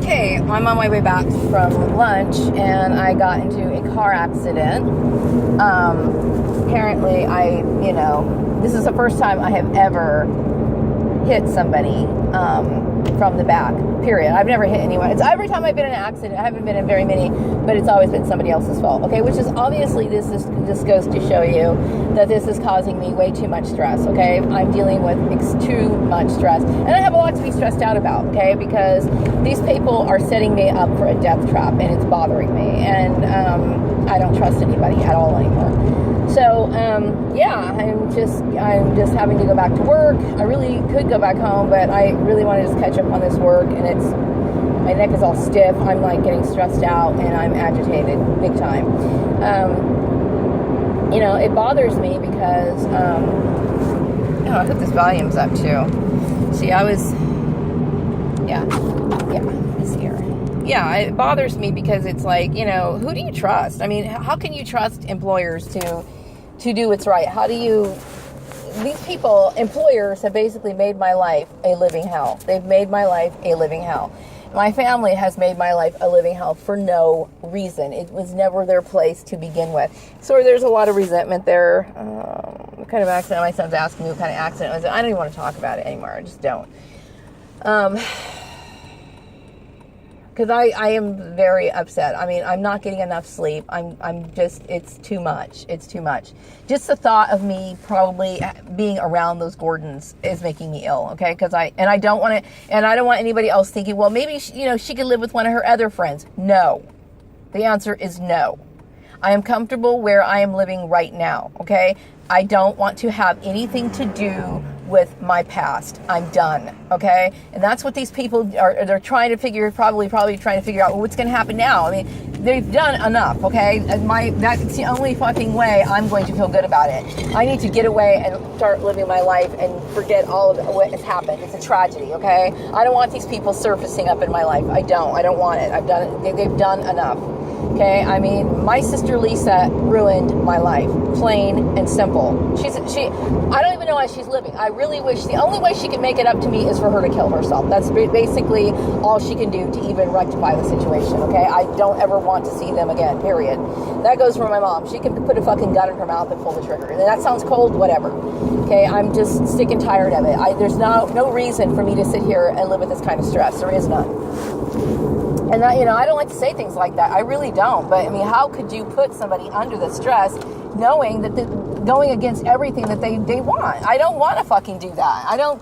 Okay, I'm on my way back from lunch and I got into a car accident. Apparently this is the first time I have ever hit somebody from the back, period. I've never hit anyone. It's every time I've been in an accident, I haven't been in very many, but it's always been somebody else's fault, okay? Which is obviously, this goes to show you that this is causing me way too much stress, okay? I'm dealing with too much stress. And I have a lot to be stressed out about, okay? Because these people are setting me up for a death trap and it's bothering me. And I don't trust anybody at all anymore. So, I'm just having to go back to work. I really could go back home, but I really want to just catch up on this work, and my neck is all stiff. I'm like getting stressed out and I'm agitated big time. It bothers me because, I hope this volume's up too. See, it's here. Yeah, it bothers me because it's like, who do you trust? I mean, how can you trust employers to do what's right? These people, employers, have basically made my life a living hell. They've made my life a living hell. My family has made my life a living hell for no reason. It was never their place to begin with. So there's a lot of resentment there. What kind of accident? My son's asking me what kind of accident it was. I don't even want to talk about it anymore. I just don't. Because I am very upset. I mean, I'm not getting enough sleep. It's too much. It's too much. Just the thought of me probably being around those Gordons is making me ill, okay? I don't want anybody else thinking, well, maybe, she could live with one of her other friends. No. The answer is no. I am comfortable where I am living right now, okay? I don't want to have anything to do with my past. I'm done, okay? And that's what these people they're trying to probably trying to figure out, well, what's going to happen now? I mean, they've done enough, okay? That's the only fucking way I'm going to feel good about it. I need to get away and start living my life and forget all of what has happened. It's a tragedy, okay? I don't want these people surfacing up in my life. I don't want it. I've done it. They've done enough. Okay, I mean, my sister Lisa ruined my life, plain and simple. I don't even know why she's living. I really wish, the only way she can make it up to me is for her to kill herself. That's basically all she can do to even rectify the situation, okay? I don't ever want to see them again, period. That goes for my mom. She can put a fucking gun in her mouth and pull the trigger. And that sounds cold, whatever. Okay, I'm just sick and tired of it. There's no reason for me to sit here and live with this kind of stress. There is none. And I don't like to say things like that. I really don't. But I mean, how could you put somebody under the stress knowing that going against everything that they want? I don't want to fucking do that. I don't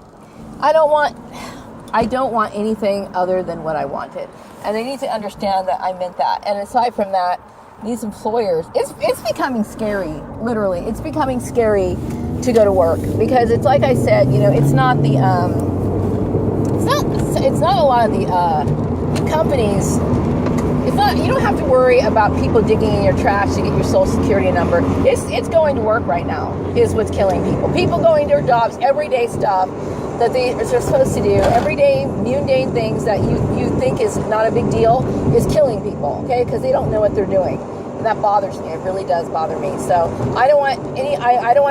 want anything other than what I wanted. And they need to understand that I meant that. And aside from that, these employers, it's becoming scary. Literally, it's becoming scary to go to work because it's like I said, it's not a lot of the companies. You don't have to worry about people digging in your trash to get your social security number. It's going to work right now is what's killing people. People going to their jobs, everyday stuff that they're supposed to do, everyday mundane things that you think is not a big deal is killing people, okay? Because they don't know what they're doing. And that bothers me. It really does bother me. So I don't want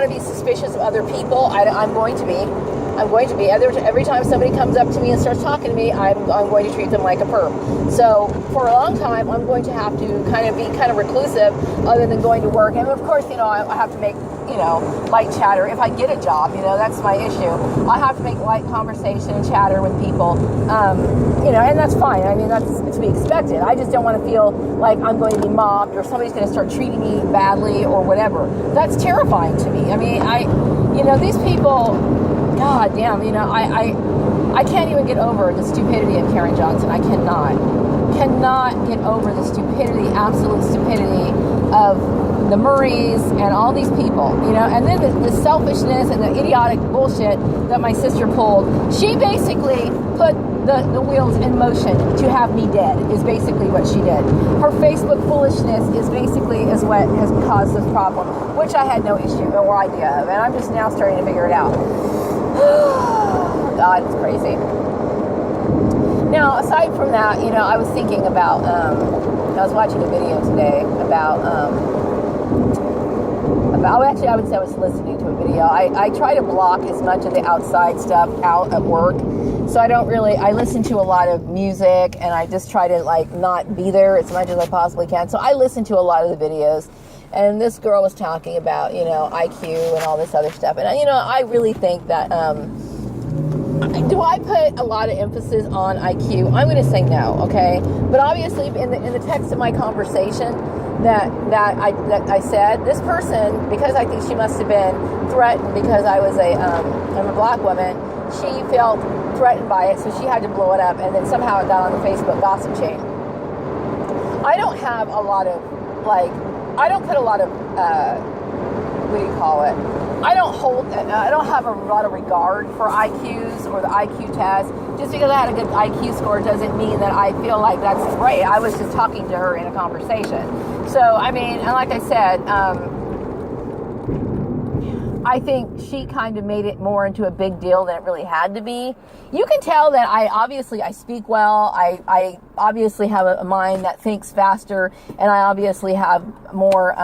to be suspicious of other people. I'm going to be. Every time somebody comes up to me and starts talking to me, I'm going to treat them like a perp. So for a long time, I'm going to have to be kind of reclusive other than going to work. And of course, I have to make, light chatter. If I get a job, that's my issue. I have to make light conversation and chatter with people, and that's fine. I mean, that's to be expected. I just don't want to feel like I'm going to be mobbed or somebody's going to start treating me badly or whatever. That's terrifying to me. I mean, these people... God damn, I can't even get over the stupidity of Karen Johnson. I cannot get over the stupidity, absolute stupidity of the Murrays and all these people, and then the selfishness and the idiotic bullshit that my sister pulled. She basically put the wheels in motion to have me dead, is basically what she did. Her Facebook foolishness is what has caused this problem, which I had no issue or idea of, and I'm just now starting to figure it out. God, it's crazy. Now, aside from that, I was thinking about, I was watching a video today about actually, I would say I was listening to a video. I try to block as much of the outside stuff out at work So I listen to a lot of music, and I just try to like not be there as much as I possibly can. So I listen to a lot of the videos, and this girl was talking about, IQ and all this other stuff. And, I really think that, do I put a lot of emphasis on IQ? I'm going to say no, okay? But obviously in the text of my conversation that I said, this person, because I think she must have been threatened because I'm a black woman, she felt threatened by it, so she had to blow it up, and then somehow it got on the Facebook gossip chain. I don't have a lot of, I don't put a lot of, what do you call it? I don't have a lot of regard for IQs or the IQ test. Just because I had a good IQ score doesn't mean that I feel like that's great. I was just talking to her in a conversation. So, and like I said, I think she kind of made it more into a big deal than it really had to be. You can tell that I speak well. I obviously have a mind that thinks faster, and I obviously have more,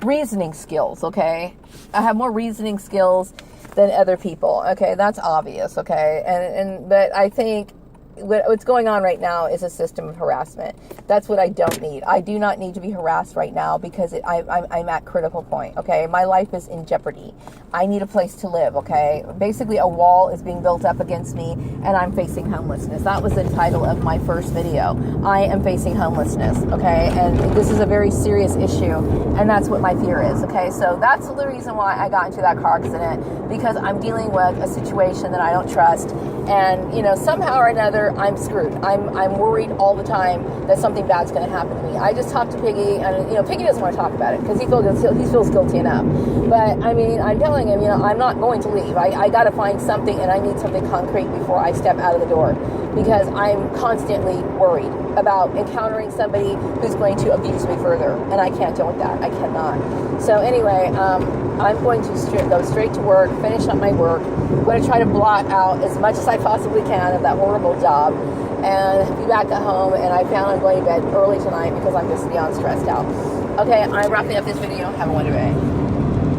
reasoning skills, okay? I have more reasoning skills than other people, okay? That's obvious, okay? But I think what's going on right now is a system of harassment. That's what I don't need. I do not need to be harassed right now because I'm at critical point, okay? My life is in jeopardy. I need a place to live, okay? Basically, a wall is being built up against me, and I'm facing homelessness. That was the title of my first video. I am facing homelessness, okay? And this is a very serious issue, and that's what my fear is, okay? So that's the reason why I got into that car accident, because I'm dealing with a situation that I don't trust, and, somehow or another, I'm screwed. I'm worried all the time that something bad's going to happen to me. I just talked to Piggy, and, Piggy doesn't want to talk about it because he feels guilty enough. But, I'm telling him, I'm not going to leave. I got to find something, and I need something concrete before I step out of the door, because I'm constantly worried about encountering somebody who's going to abuse me further, and I can't deal with that. I cannot. So anyway, I'm going to go straight to work, finish up my work. I'm going to try to block out as much as I possibly can of that horrible job, and be back at home. And I plan on going to bed early tonight because I'm just beyond stressed out. Okay, I'm wrapping up this video. Have a wonderful day.